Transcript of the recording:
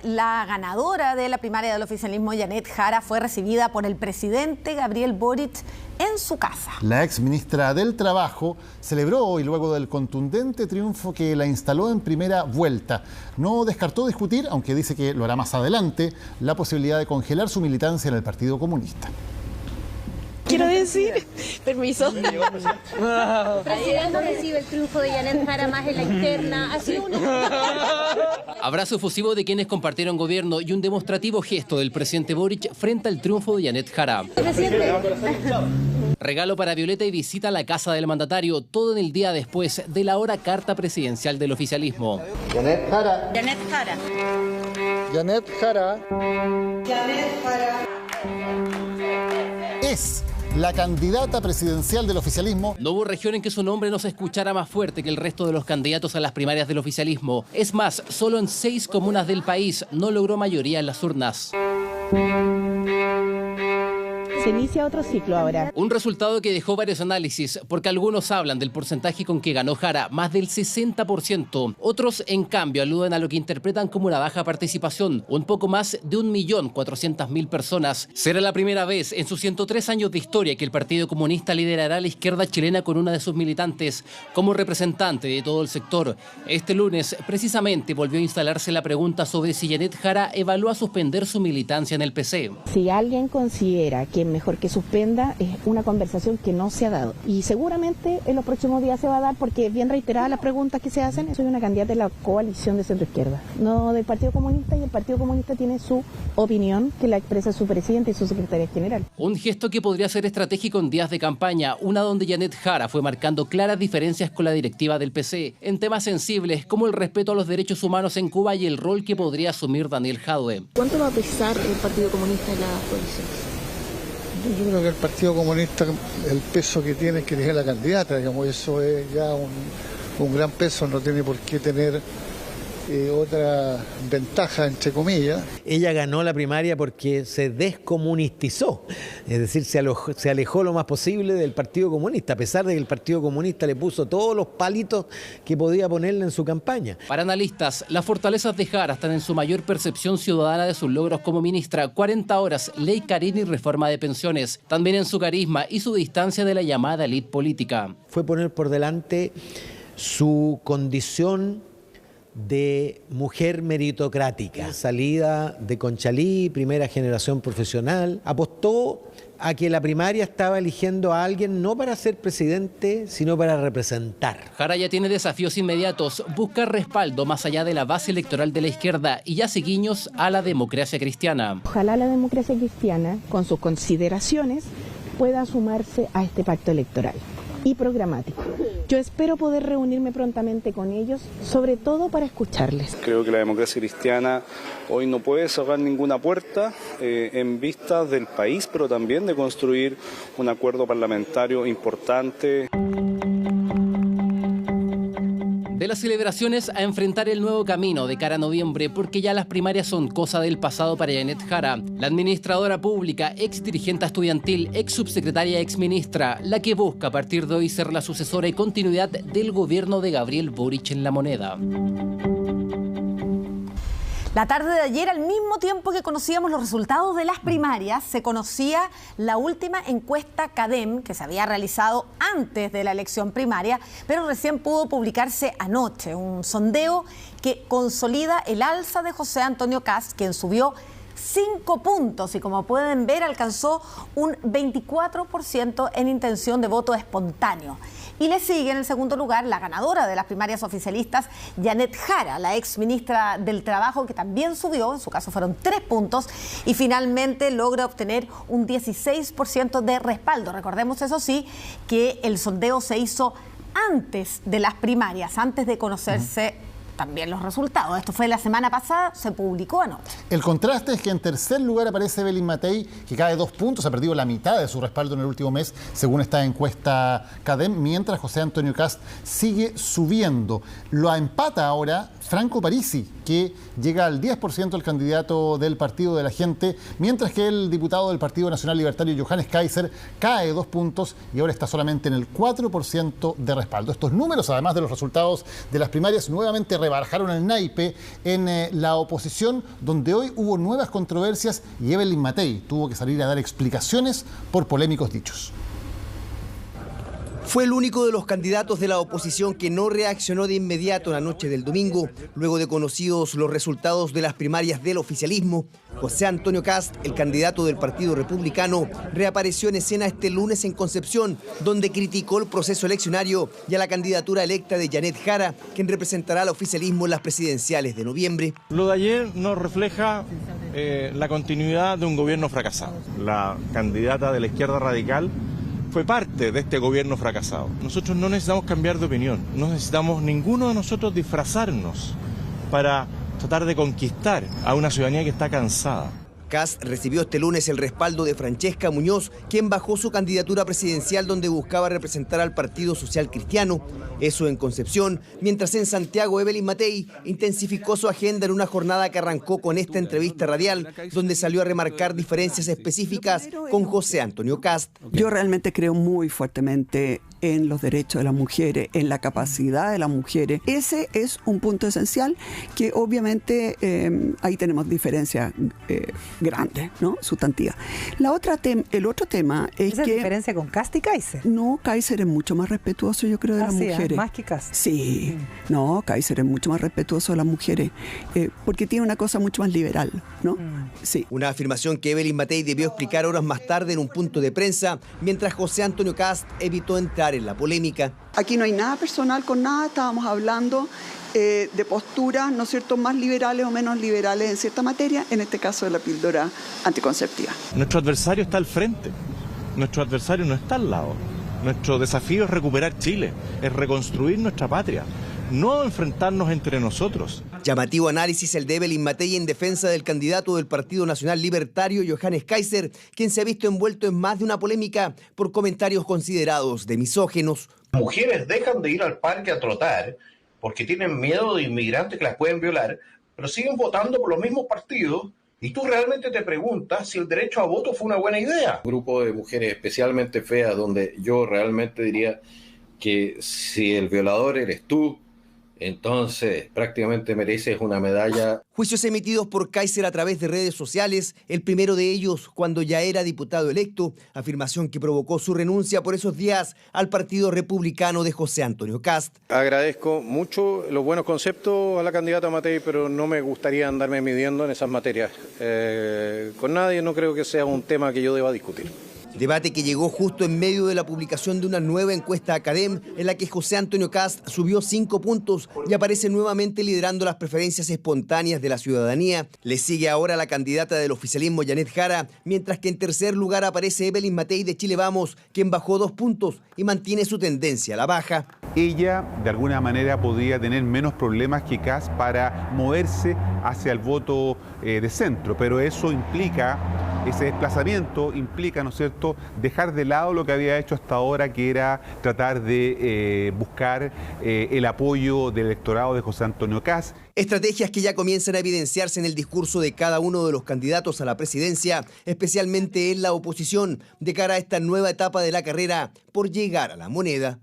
la ganadora de la primaria del oficialismo, Janet Jara, fue recibida por el presidente Gabriel Boric en su casa. La ex ministra del Trabajo celebró hoy, luego del contundente triunfo que la instaló en primera vuelta. No descartó discutir, aunque dice que lo hará más adelante, la posibilidad de congelar su militancia en el Partido Comunista. Quiero decir, permiso. Ayer no recibe el triunfo de Janet Jara más en la interna. Ha sido Abrazo efusivo de quienes compartieron gobierno y un demostrativo gesto del presidente Boric frente al triunfo de Janet Jara. Regalo para Violeta y visita a la casa del mandatario, todo en el día después de la hora carta presidencial del oficialismo. Janet Jara. Janet Jara. Janet Jara. Janet Jara. Es la candidata presidencial del oficialismo. No hubo región en que su nombre no se escuchara más fuerte que el resto de los candidatos a las primarias del oficialismo. Es más, solo en 6 comunas del país no logró mayoría en las urnas. Se inicia otro ciclo ahora. Un resultado que dejó varios análisis, porque algunos hablan del porcentaje con que ganó Jara, más del 60%. Otros, en cambio, aluden a lo que interpretan como una baja participación, un poco más de 1.400.000 personas. Será la primera vez en sus 103 años de historia que el Partido Comunista liderará a la izquierda chilena con una de sus militantes como representante de todo el sector. Este lunes, precisamente, volvió a instalarse la pregunta sobre si Janet Jara evalúa suspender su militancia en el PC. Si alguien considera que mejor que suspenda, es una conversación que no se ha dado. Y seguramente en los próximos días se va a dar, porque bien reiteradas las preguntas que se hacen. Soy una candidata de la coalición de centro-izquierda, no del Partido Comunista, y el Partido Comunista tiene su opinión, que la expresa su presidente y su secretaria general. Un gesto que podría ser estratégico en días de campaña, una donde Janet Jara fue marcando claras diferencias con la directiva del PC, en temas sensibles como el respeto a los derechos humanos en Cuba y el rol que podría asumir Daniel Jadwe. ¿Cuánto va a pesar el Partido Comunista en la coalición? Yo creo que el Partido Comunista, el peso que tiene es que tiene la candidata, digamos, eso es ya un gran peso, no tiene por qué tener otra ventaja, entre comillas. Ella ganó la primaria porque se descomunistizó, es decir, se alejó lo más posible del Partido Comunista, a pesar de que el Partido Comunista le puso todos los palitos que podía ponerle en su campaña. Para analistas, las fortalezas de Jara están en su mayor percepción ciudadana de sus logros como ministra, 40 horas, ley Carín y reforma de pensiones, también en su carisma y su distancia de la llamada élite política. Fue poner por delante su condición de mujer meritocrática, salida de Conchalí, primera generación profesional. Apostó a que la primaria estaba eligiendo a alguien no para ser presidente, sino para representar. Jara ya tiene desafíos inmediatos, busca respaldo más allá de la base electoral de la izquierda y hace guiños a la democracia cristiana. Ojalá la democracia cristiana, con sus consideraciones, pueda sumarse a este pacto electoral y programático. Yo espero poder reunirme prontamente con ellos, sobre todo para escucharles. Creo que la democracia cristiana hoy no puede cerrar ninguna puerta en vistas del país, pero también de construir un acuerdo parlamentario importante. De las celebraciones a enfrentar el nuevo camino de cara a noviembre, porque ya las primarias son cosa del pasado para Janet Jara, la administradora pública, ex dirigente estudiantil, ex subsecretaria, ex ministra, la que busca a partir de hoy ser la sucesora y continuidad del gobierno de Gabriel Boric en La Moneda. La tarde de ayer, al mismo tiempo que conocíamos los resultados de las primarias, se conocía la última encuesta CADEM, que se había realizado antes de la elección primaria, pero recién pudo publicarse anoche. Un sondeo que consolida el alza de José Antonio Kast, quien subió 5 puntos y, como pueden ver, alcanzó un 24% en intención de voto espontáneo. Y le sigue en el segundo lugar la ganadora de las primarias oficialistas, Janet Jara, la ex ministra del Trabajo, que también subió, en su caso fueron 3 puntos, y finalmente logra obtener un 16% de respaldo. Recordemos, eso sí, que el sondeo se hizo antes de las primarias, antes de conocerse también los resultados. Esto fue la semana pasada, se publicó anoche. El contraste es que en tercer lugar aparece Evelyn Matei, que cae 2 puntos, ha perdido la mitad de su respaldo en el último mes, según esta encuesta CADEM, mientras José Antonio Kast sigue subiendo. Lo empata ahora Franco Parisi, que llega al 10% el candidato del Partido de la Gente, mientras que el diputado del Partido Nacional Libertario, Johannes Kaiser, cae 2 puntos y ahora está solamente en el 4% de respaldo. Estos números, además de los resultados de las primarias, nuevamente rebasan bajaron el naipe en la oposición, donde hoy hubo nuevas controversias y Evelyn Matei tuvo que salir a dar explicaciones por polémicos dichos. Fue el único de los candidatos de la oposición que no reaccionó de inmediato la noche del domingo, luego de conocidos los resultados de las primarias del oficialismo. José Antonio Kast, el candidato del Partido Republicano, reapareció en escena este lunes en Concepción, donde criticó el proceso eleccionario y a la candidatura electa de Janet Jara, quien representará al oficialismo en las presidenciales de noviembre. Lo de ayer nos refleja la continuidad de un gobierno fracasado. La candidata de la izquierda radical fue parte de este gobierno fracasado. Nosotros no necesitamos cambiar de opinión, no necesitamos ninguno de nosotros disfrazarnos para tratar de conquistar a una ciudadanía que está cansada. Kast recibió este lunes el respaldo de Francesca Muñoz, quien bajó su candidatura presidencial donde buscaba representar al Partido Social Cristiano. Eso en Concepción, mientras en Santiago Evelyn Matei intensificó su agenda en una jornada que arrancó con esta entrevista radial, donde salió a remarcar diferencias específicas con José Antonio Kast. Yo realmente creo muy fuertemente en los derechos de las mujeres, en la capacidad de las mujeres. Ese es un punto esencial que obviamente ahí tenemos diferencias grandes, ¿no? Sustantivas. El otro tema es ¿Esa que... diferencia con Kast y Kaiser? No, Kaiser es mucho más respetuoso, yo creo, de las mujeres. Más que Kast. Sí, no, Kaiser es mucho más respetuoso de las mujeres, porque tiene una cosa mucho más liberal, ¿no? Sí. Una afirmación que Evelyn Matei debió explicar horas más tarde en un punto de prensa, mientras José Antonio Kast evitó entrar en la polémica. Aquí no hay nada personal con nada, estábamos hablando de posturas, ¿no es cierto?, más liberales o menos liberales en cierta materia, en este caso de la píldora anticonceptiva. Nuestro adversario está al frente, nuestro adversario no está al lado. Nuestro desafío es recuperar Chile, es reconstruir nuestra patria, no enfrentarnos entre nosotros. Llamativo análisis el de Evelyn Matei en defensa del candidato del Partido Nacional Libertario, Johannes Kaiser, quien se ha visto envuelto en más de una polémica por comentarios considerados de misóginos. Mujeres dejan de ir al parque a trotar porque tienen miedo de inmigrantes que las pueden violar, pero siguen votando por los mismos partidos. Y tú realmente te preguntas si el derecho a voto fue una buena idea. Un grupo de mujeres especialmente feas, donde yo realmente diría que si el violador eres tú, entonces prácticamente mereces una medalla. Juicios emitidos por Kaiser a través de redes sociales, el primero de ellos cuando ya era diputado electo, afirmación que provocó su renuncia por esos días al Partido Republicano de José Antonio Kast. Agradezco mucho los buenos conceptos a la candidata Matei, pero no me gustaría andarme midiendo en esas materias. Con nadie no creo que sea un tema que yo deba discutir. Debate que llegó justo en medio de la publicación de una nueva encuesta Academ en la que José Antonio Kast subió 5 puntos y aparece nuevamente liderando las preferencias espontáneas de la ciudadanía. Le sigue ahora la candidata del oficialismo Janet Jara, mientras que en tercer lugar aparece Evelyn Matei de Chile Vamos, quien bajó 2 puntos y mantiene su tendencia a la baja. Ella de alguna manera podría tener menos problemas que Kast para moverse hacia el voto de centro, pero eso implica, ese desplazamiento implica, ¿no es cierto?, dejar de lado lo que había hecho hasta ahora, que era tratar de buscar el apoyo del electorado de José Antonio Kast. Estrategias que ya comienzan a evidenciarse en el discurso de cada uno de los candidatos a la presidencia, especialmente en la oposición, de cara a esta nueva etapa de la carrera por llegar a la moneda.